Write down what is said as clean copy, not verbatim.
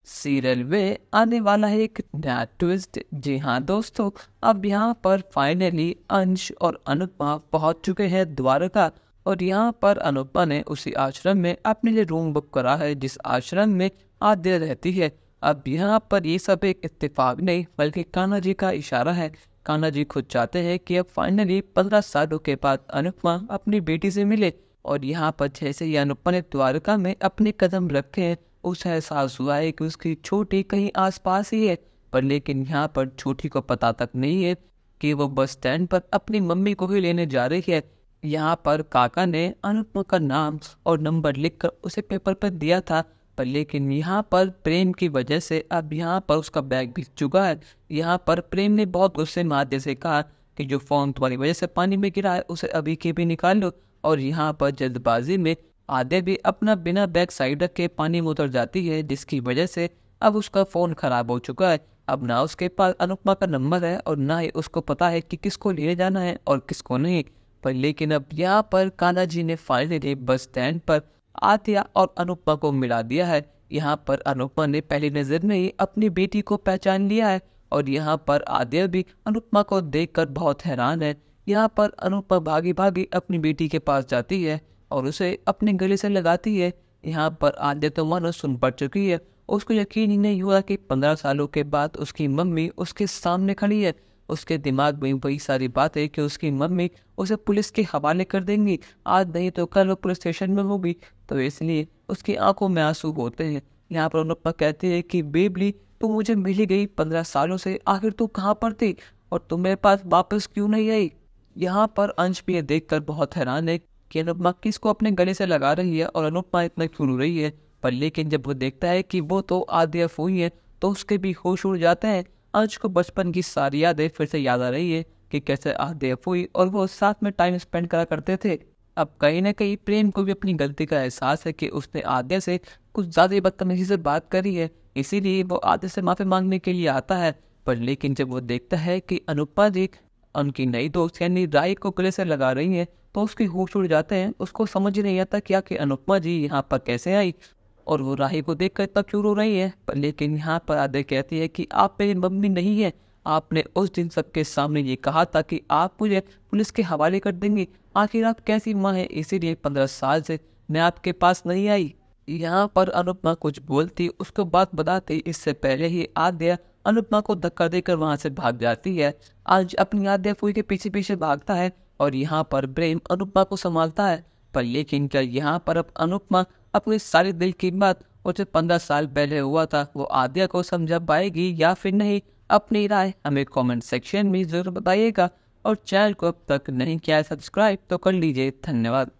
Serial में आने वाला है एक नया ट्विस्ट। जी हाँ दोस्तों, अब यहाँ पर फाइनली अंश और अनुपमा पहुंच चुके हैं द्वारका। और यहाँ पर अनुपमा ने उसी आश्रम में अपने लिए रूम बुक करा है जिस आश्रम में आद्या रहती है। अब यहाँ पर ये सब एक इत्तेफाक नहीं बल्कि कान्हा जी का इशारा है। कान्हा जी खुद चाहते हैं कि अब फाइनली 15 सालों के बाद अनुपमा अपनी बेटी से मिले। और यहाँ पर जैसे ही अनुपमा ने द्वारका में अपने कदम रखे हैं, उसे एहसास हुआ है कि उसकी छोटी कहीं आसपास ही है। पर लेकिन यहाँ पर छोटी को पता तक नहीं है कि वो बस स्टैंड पर अपनी मम्मी को ही लेने जा रही है। यहाँ पर काका ने अनुपमा का नाम और नंबर लिखकर उसे पेपर पर दिया था। पर लेकिन यहाँ पर प्रेम की वजह से अब यहाँ पर उसका बैग भीग चुका है। यहाँ पर प्रेम ने बहुत गुस्से में आद्य से कहा कि जो फोन तुम्हारी वजह से पानी में गिरा है उसे अभी के भी निकाल लो। और यहाँ पर जल्दबाजी में आद्या भी अपना बिना बैग साइड रख के पानी में उतर जाती है, जिसकी वजह से अब उसका फोन खराब हो चुका है। अब ना उसके पास अनुपमा का नंबर है और ना ही उसको पता है कि किसको ले जाना है और किसको नहीं। पर लेकिन अब यहाँ पर कान्हा जी ने फाइनली बस स्टैंड पर आद्या और अनुपमा को मिला दिया है। यहाँ पर अनुपमा ने पहली नजर में ही अपनी बेटी को पहचान लिया है। और यहाँ पर आद्या भी अनुपमा को देखकर बहुत हैरान है। यहाँ पर अनुपमा भागी भागी अपनी बेटी के पास जाती है और उसे अपने गले से लगाती है। यहाँ पर आद्या तो मानो सुन पड़ चुकी है। उसको यकीन ही नहीं हुआ कि 15 सालों के बाद उसकी मम्मी उसके सामने खड़ी है। उसके दिमाग में वही सारी बातें कि उसकी मम्मी उसे पुलिस के हवाले कर देंगी, आज नहीं तो कल वो पुलिस स्टेशन में होगी। तो इसलिए उसकी आंखों में आंसू होते हैं। यहाँ पर अनुपमा कहती है कि बेबली, तू मुझे मिल ही गई 15 सालों से, आखिर तू कहाँ पर थी और तुम मेरे पास वापस क्यों नहीं आई। यहाँ पर अंश भी ये देखकर बहुत हैरान है कि अनुपमा किसको अपने गले से लगा रही है और अनुपमा इतना क्यों रो रही है। पर लेकिन जब वो देखता है कि वो तो आद्या फूई है तो उसके भी होश उड़ जाते हैं। अंश को बचपन की सारी यादें फिर से याद आ रही है कि कैसे आद्या फूई और वो साथ में टाइम स्पेंड करा करते थे। अब कहीं ना कहीं प्रेम को भी अपनी गलती का एहसास है कि उसने आद्या से कुछ ज्यादा ही बदतमीजी से बात करी है, इसीलिए वो आद्या से माफी मांगने के लिए आता है। पर लेकिन जब वो देखता है कि अनुपमा जी उनकी नई दोस्त यानी राय को गले से लगा रही है तो उसके होश उड़ जाते हैं। उसको समझ ही नहीं आता क्या कि अनुपमा जी यहाँ पर कैसे आई और वो राही को देखकर इतना क्यों रो रही है। पर लेकिन यहाँ पर आद्या कहती है कि आप मेरी मम्मी नहीं है, आपने उस दिन सबके सामने ये कहा था कि आप मुझे पुलिस के हवाले कर देंगी, आखिर आप कैसी माँ है, इसीलिए 15 साल से मैं आपके पास नहीं आई। यहाँ पर अनुपमा कुछ बोलती उसको बात बताती इससे पहले ही आद्या अनुपमा को धक्का देकर वहां से भाग जाती है। आज अपनी आद्या फूई के पीछे पीछे भागता है और यहाँ पर प्रेम अनुपमा को संभालता है। पर लेकिन क्या यहाँ पर अब अनुपमा अपने सारे दिल की बात और जो 15 साल पहले हुआ था वो आद्या को समझा पाएगी या फिर नहीं? अपनी राय हमें कमेंट सेक्शन में जरूर बताइएगा। और चैनल को अब तक नहीं किया है सब्सक्राइब तो कर लीजिए। धन्यवाद।